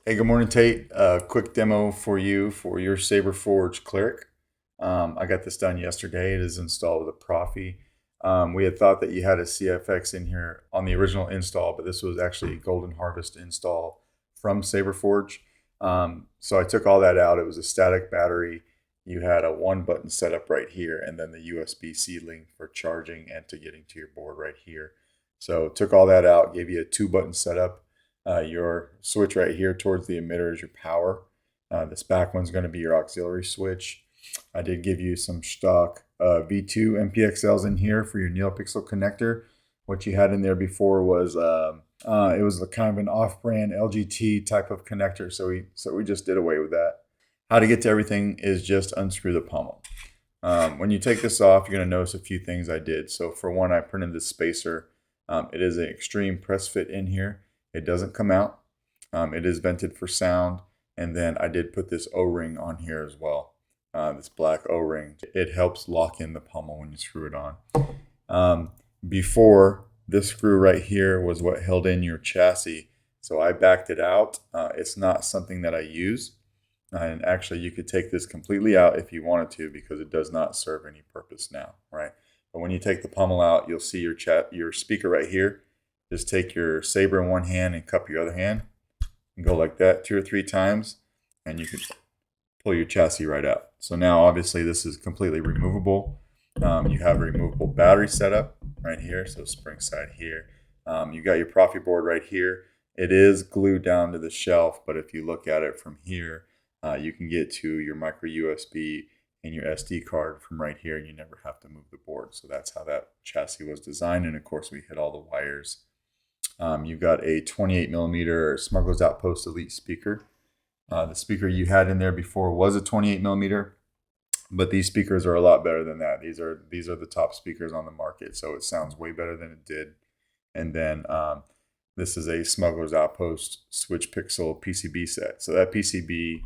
Hey, good morning, Tate. Quick demo for you for your Saberforge Cleric. I got this done yesterday. It is installed with a Proffie. We had thought that you had a CFX in here on the original install, but this was actually a Golden Harvest install from Saberforge. So I took all that out. It was a static battery. You had a one button setup right here, and then the USB-C link for charging and to getting to your board right here. So took all that out, gave you a 2-button setup. Your switch right here towards the emitter is your power. This back one's going to be your auxiliary switch. I did give you some stock V2 MPXLs in here for your NeoPixel connector. What you had in there before was it was a kind of an off-brand LGT type of connector, so we just did away with that. How to get to everything is just unscrew the pommel. When you take this off, you're going to notice a few things I did. So for one, I printed this spacer. It is an extreme press fit in here. It doesn't come out. It is vented for sound. And then I did put this O-ring on here as well. This black O-ring. It helps lock in the pommel when you screw it on. Before, this screw right here was what held in your chassis. So I backed it out. It's not something that I use. And actually, you could take this completely out if you wanted to, because it does not serve any purpose now, right? But when you take the pommel out, you'll see your speaker right here. Just take your saber in one hand and cup your other hand and go like that 2 or 3 times, and you can pull your chassis right out. So now obviously this is completely removable. You have a removable battery setup right here, so spring side here. You got your Proffie board right here. It is glued down to the shelf, but if you look at it from here, you can get to your micro USB and your SD card from right here, and you never have to move the board. So that's how that chassis was designed, and of course we hit all the wires. You've got a 28mm Smuggler's Outpost Elite speaker. The speaker you had in there before was a 28mm, but these speakers are a lot better than that. These are the top speakers on the market, so it sounds way better than it did. And then this is a Smuggler's Outpost Switch Pixel PCB set. So that PCB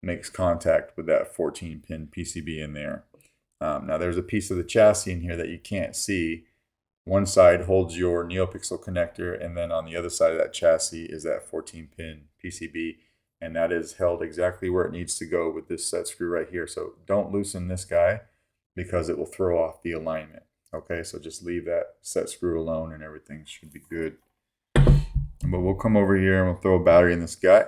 makes contact with that 14-pin PCB in there. Now there's a piece of the chassis in here that you can't see. One side holds your NeoPixel connector, and then on the other side of that chassis is that 14-pin PCB, and that is held exactly where it needs to go with this set screw right here. So don't loosen this guy because it will throw off the alignment. Okay, so just leave that set screw alone and everything should be good. But we'll come over here and we'll throw a battery in this guy.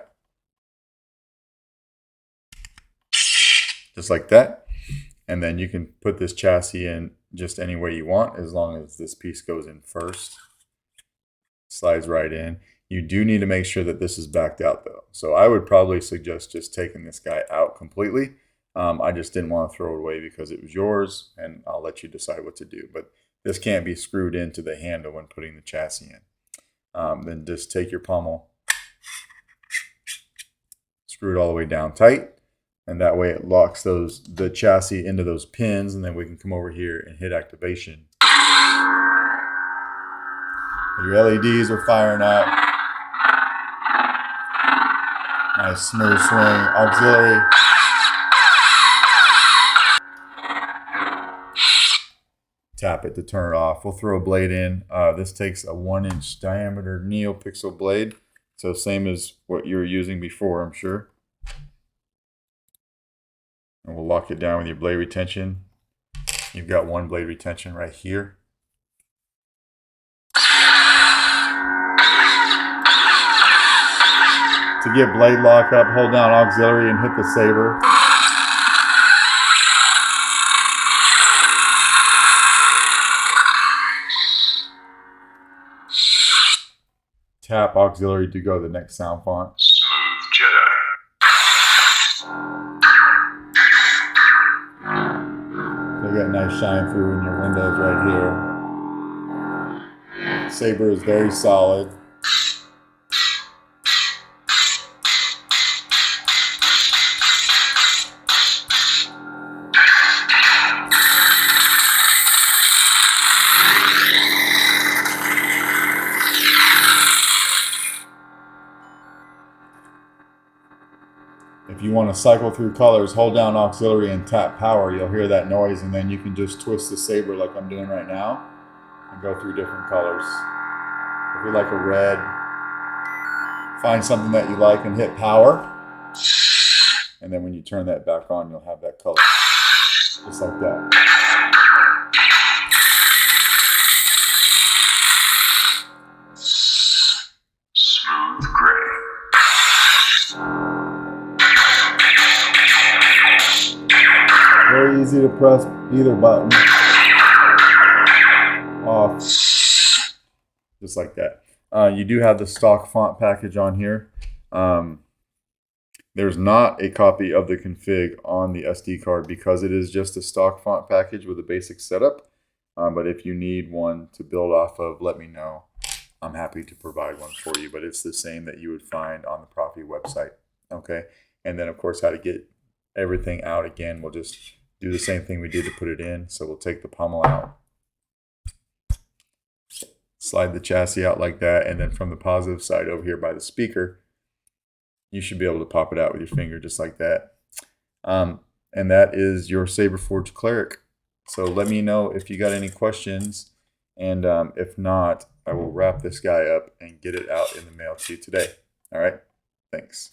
Just like that. And then you can put this chassis in just any way you want, as long as this piece goes in first. Slides right in. You do need to make sure that this is backed out though. So I would probably suggest just taking this guy out completely. I just didn't want to throw it away because it was yours, and I'll let you decide what to do. But this can't be screwed into the handle when putting the chassis in. Then just take your pommel, screw it all the way down tight. And that way it locks the chassis into those pins, and then we can come over here and hit activation. Your LEDs are firing up. Nice smooth swing, auxiliary. Tap it to turn it off. We'll throw a blade in. This takes a 1-inch diameter NeoPixel blade. So same as what you were using before, I'm sure. And we'll lock it down with your blade retention. You've got one blade retention right here. To get blade lock up, hold down auxiliary and hit the saber. Tap auxiliary to go to the next sound font. Smooth Jedi. So you got a nice shine through in your windows right here. Saber is very solid. If you want to cycle through colors, hold down auxiliary and tap power. You'll hear that noise, and then you can just twist the saber like I'm doing right now and go through different colors. If you like a red, find something that you like and hit power. And then when you turn that back on, you'll have that color. Just like that. Smooth gray. Very easy to press either button. Off. Just like that. You do have the stock font package on here. There's not a copy of the config on the SD card because it is just a stock font package with a basic setup. But if you need one to build off of, let me know. I'm happy to provide one for you, but it's the same that you would find on the Proffie website. Okay. And then of course, how to get everything out again. We'll just do the same thing we did to put it in. So we'll take the pommel out, slide the chassis out like that. And then from the positive side over here by the speaker, you should be able to pop it out with your finger just like that. And that is your Saberforge Cleric. So let me know if you got any questions. And if not, I will wrap this guy up and get it out in the mail to you today. All right. Thanks.